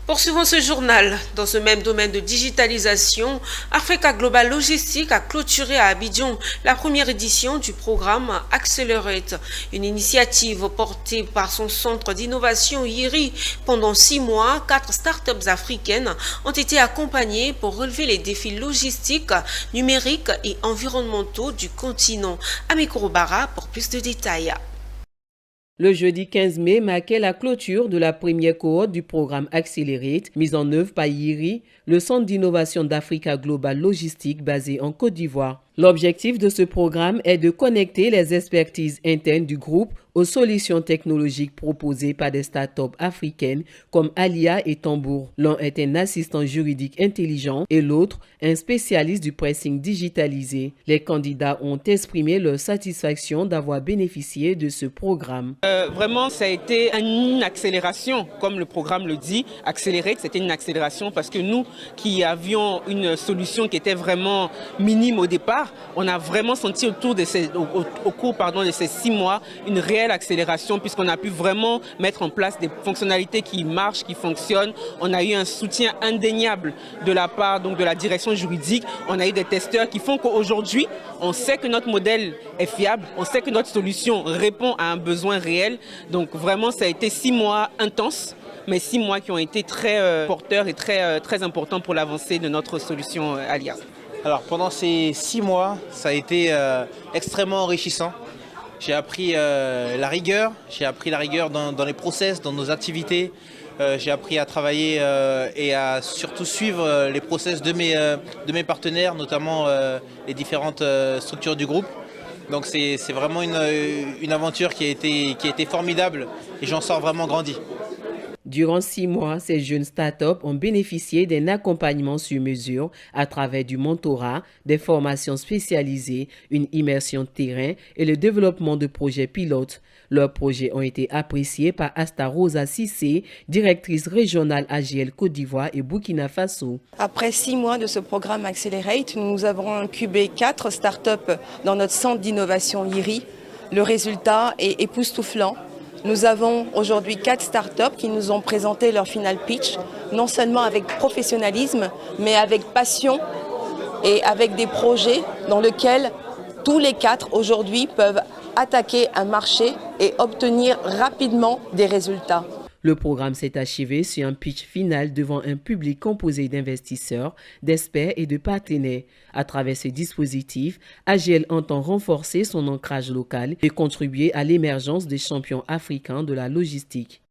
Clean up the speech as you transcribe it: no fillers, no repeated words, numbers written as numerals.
Poursuivons ce journal. Dans ce même domaine de digitalisation, Africa Global Logistique a clôturé à Abidjan la première édition du programme Accelerate, une initiative portée par son centre d'innovation IRI. Pendant 6 mois, 4 startups africaines ont été accompagnées pour relever les défis logistiques, numériques et environnementaux du continent. Amikoro Bara pour plus de détails. Le jeudi 15 mai marquait la clôture de la première cohorte du programme Accelerate, mise en œuvre par IRI, le centre d'innovation d'Africa Global Logistique basé en Côte d'Ivoire. L'objectif de ce programme est de connecter les expertises internes du groupe aux solutions technologiques proposées par des startups africaines comme Alia et Tambour. L'un est un assistant juridique intelligent et l'autre un spécialiste du pricing digitalisé. Les candidats ont exprimé leur satisfaction d'avoir bénéficié de ce programme. Vraiment, ça a été une accélération, comme le programme le dit. Accelerate, c'était une accélération parce que nous qui avions une solution qui était vraiment minime au départ, on a vraiment senti au cours de ces 6 mois une réelle accélération puisqu'on a pu vraiment mettre en place des fonctionnalités qui marchent, qui fonctionnent. On a eu un soutien indéniable de la part de la direction juridique. On a eu des testeurs qui font qu'aujourd'hui, on sait que notre modèle est fiable, on sait que notre solution répond à un besoin réel. Donc vraiment, ça a été 6 mois intenses, mais 6 mois qui ont été très porteurs et très importants pour l'avancée de notre solution Alia. Alors pendant ces 6 mois, ça a été extrêmement enrichissant. J'ai appris la rigueur dans les process, dans nos activités. J'ai appris à travailler et à surtout suivre les process de mes partenaires, notamment les différentes structures du groupe. Donc c'est vraiment une aventure qui a été formidable et j'en sors vraiment grandi. Durant 6 mois, ces jeunes startups ont bénéficié d'un accompagnement sur mesure à travers du mentorat, des formations spécialisées, une immersion terrain et le développement de projets pilotes. Leurs projets ont été appréciés par Asta Rosa Cissé, directrice régionale AGL Côte d'Ivoire et Burkina Faso. Après 6 mois de ce programme Accelerate, nous avons incubé 4 startups dans notre centre d'innovation IRI. Le résultat est époustouflant. Nous avons aujourd'hui 4 startups qui nous ont présenté leur final pitch, non seulement avec professionnalisme, mais avec passion et avec des projets dans lesquels tous les 4 aujourd'hui peuvent attaquer un marché et obtenir rapidement des résultats. Le programme s'est achevé sur un pitch final devant un public composé d'investisseurs, d'experts et de partenaires. À travers ce dispositif, AGL entend renforcer son ancrage local et contribuer à l'émergence des champions africains de la logistique.